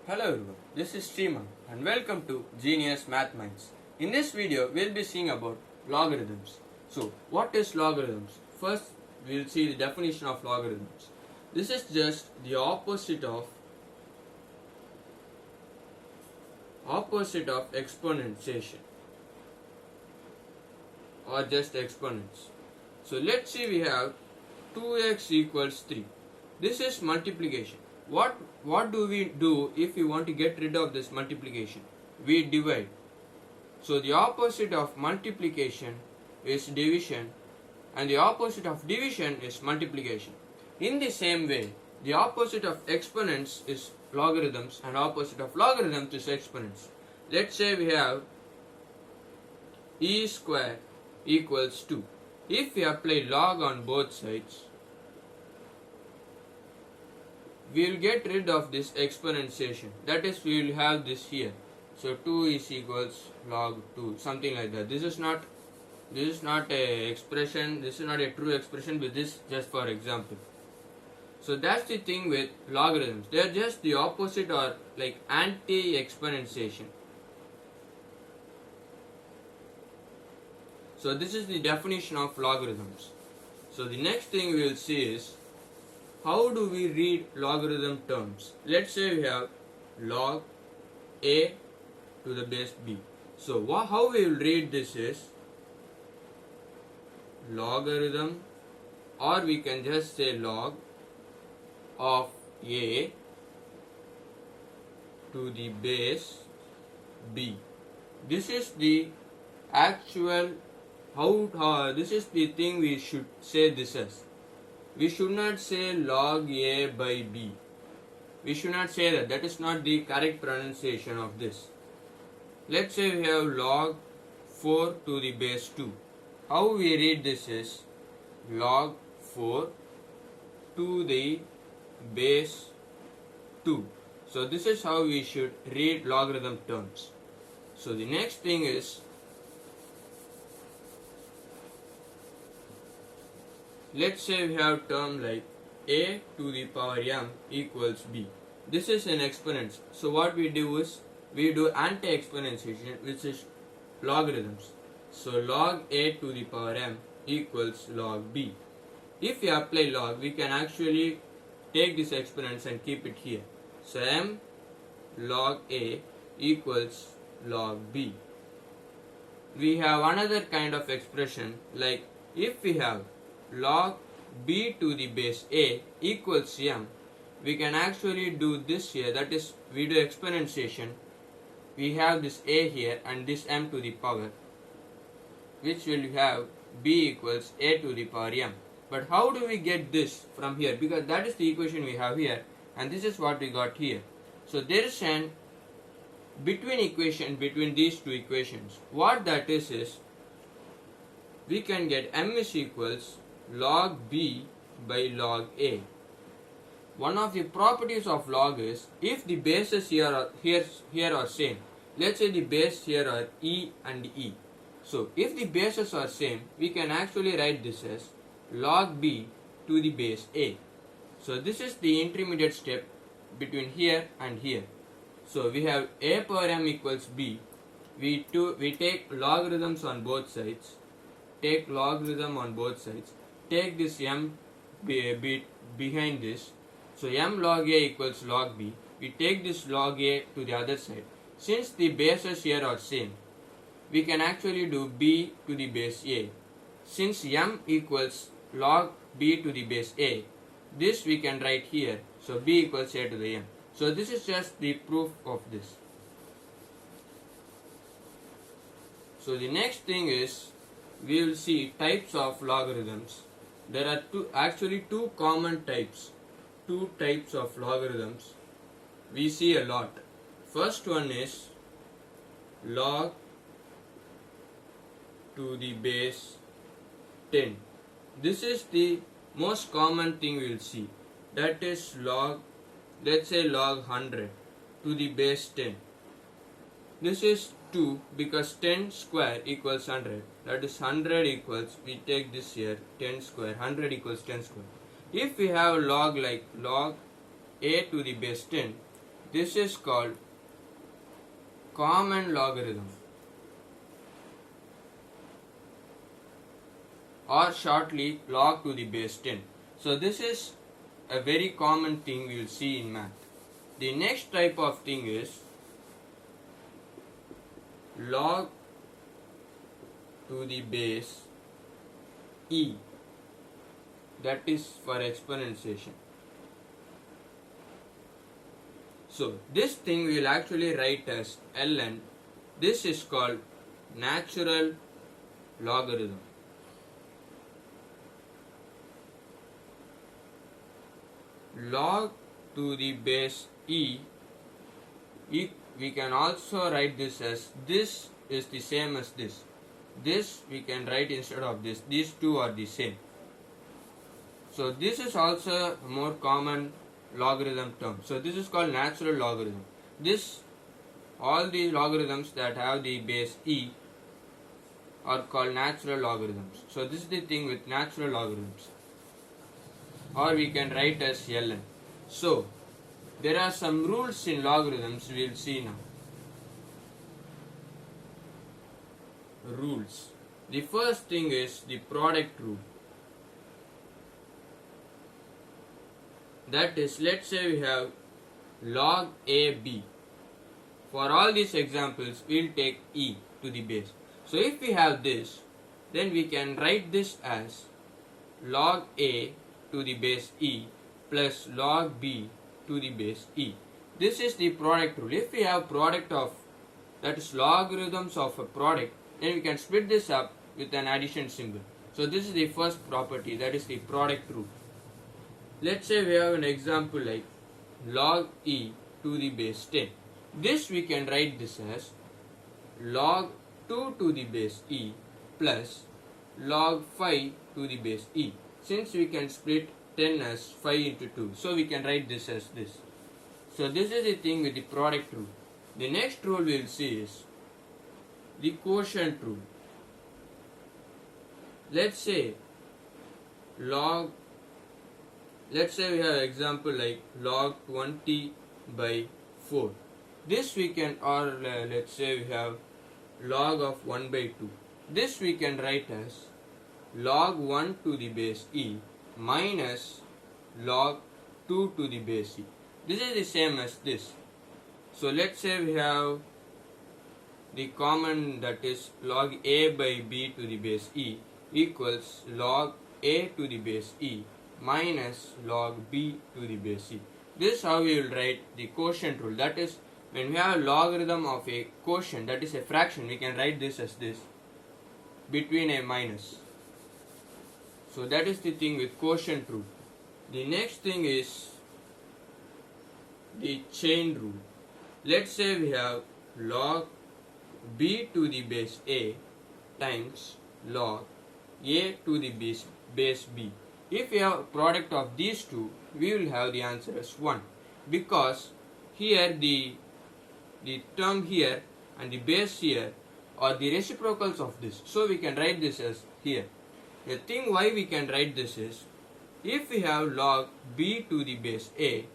Hello everyone, this is Sriman and welcome to Genius Math Minds. In this video, we'll be seeing about logarithms. So, what is logarithms? First, we'll see the definition of logarithms. This is just the opposite of exponentiation or just exponents. So, let's see we have 2x equals 3. This is multiplication. What do we do if we want to get rid of this multiplication? We divide. So the opposite of multiplication is division and the opposite of division is multiplication. In the same way, the opposite of exponents is logarithms and opposite of logarithms is exponents. Let's say we have e square equals 2. If we apply log on both sides, we will get rid of this exponentiation. That is, we will have this here. So 2 is equals log 2, something like that. This is not a expression. This is not a true expression, but this just for example. So that's the thing with logarithms. They are just the opposite or like anti-exponentiation. So this is the definition of logarithms. So the next thing we will see is how do we read logarithm terms? Let's say we have log a to the base b. So how we will read this is logarithm, or we can just say log of a to the base b. This is the actual this is the thing we should say this as. We should not say log a by b. We should not say that. That is not the correct pronunciation of this. Let's say we have log 4 to the base 2. How we read this is log 4 to the base 2. So this is how we should read logarithm terms. So the next thing is, let's say we have term like a to the power m equals b. This is an exponent. So what we do is we do anti-exponentiation, which is logarithms. So log a to the power m equals log b. If we apply log, we can actually take these exponents and keep it here. So m log a equals log b. We have another kind of expression like if we have log b to the base a equals m, we can actually do this here. That is, we do exponentiation. We have this a here and this m to the power, which will have b equals a to the power m. But how do we get this from here? Because that is the equation we have here and this is what we got here. So there is an between equation between these two equations. What that is we can get m is equals log b by log a. One of the properties of log is if the bases here are same. Let's say the base here are e and e. So if the bases are same, we can actually write this as log b to the base a. So this is the intermediate step between here and here. So we have a power m equals b. We take logarithms on both sides. Take logarithm on both sides. Take this m behind this. So m log a equals log b. We take this log a to the other side. Since the bases here are same, we can actually do b to the base a. Since m equals log b to the base a, this we can write here. So b equals a to the m. So this is just the proof of this. So the next thing is we will see types of logarithms. There are two common types. Two types of logarithms we see a lot. First one is log to the base 10. This is the most common thing we will see. That is log, let's say log 100 to the base 10. This is 2 because 10 square equals 100. That is 100 equals, we take this here, 10 square, 100 equals 10 square. If we have log like log a to the base 10, This is called common logarithm, or shortly log to the base 10. So this is a very common thing we will see in math. The next type of thing is log to the base e, that is for exponentiation. So this thing we will actually write as ln. This is called natural logarithm. Log to the base e, we can also write this as, this is the same as this. This we can write instead of this. These two are the same. So this is also a more common logarithm term. So this is called natural logarithm. This, all the logarithms that have the base e are called natural logarithms. So this is the thing with natural logarithms. Or we can write as ln. So there are some rules in logarithms we will see now. Rules. The first thing is the product rule. That is, let's say we have log AB. For all these examples, we will take e to the base. So if we have this, then we can write this as log A to the base e plus log B to the base e. This is the product rule. If we have product of, that is logarithms of a product, then we can split this up with an addition symbol. So this is the first property, that is the product rule. Let's say we have an example like log e to the base 10. This we can write this as log 2 to the base e plus log 5 to the base e. Since we can split 10 as 5 into 2, so we can write this as this. So this is the thing with the product rule. The next rule we will see is the quotient rule. Let's say we have example like log 20 by 4. This we can, or let's say we have log of 1 by 2. This we can write as log 1 to the base e minus log 2 to the base e. This is the same as this. So let's say we have the common, that is log a by b to the base e equals log a to the base e minus log b to the base e. This is how we will write the quotient rule. That is, when we have a logarithm of a quotient, that is a fraction, we can write this as this between a minus. So that is the thing with quotient rule. The next thing is the chain rule. Let's say we have log b to the base a times log a to the base b. If we have a product of these two, we will have the answer as 1, because here the term here and the base here are the reciprocals of this. So we can write this as here. The thing why we can write this is, if we have log b to the base a,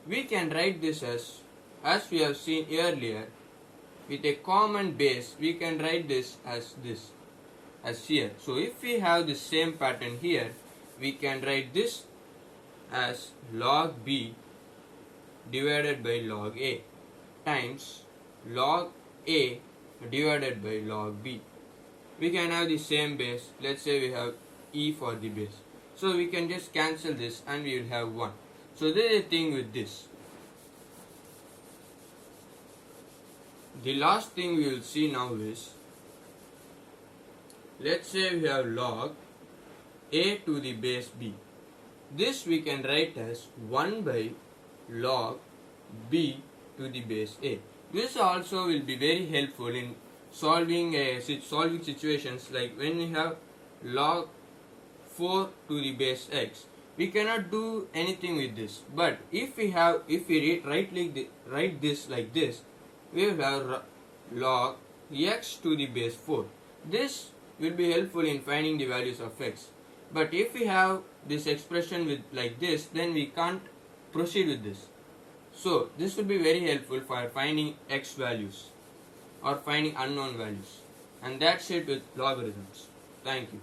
we can write this as we have seen earlier, with a common base, we can write this, as here. So if we have the same pattern here, we can write this as log b divided by log a times log a divided by log b. We can have the same base. Let's say we have e for the base. So we can just cancel this and we will have 1. So this is the thing with this. The last thing we will see now is, let's say we have log a to the base b. This we can write as 1 by log b to the base a. This also will be very helpful in solving situations like when we have log 4 to the base x. We cannot do anything with this, but if we write this like this, we will have log x to the base 4. This will be helpful in finding the values of x. But if we have this expression with like this, then we can't proceed with this. So this will be very helpful for finding x values or finding unknown values. And that's it with logarithms. Thank you.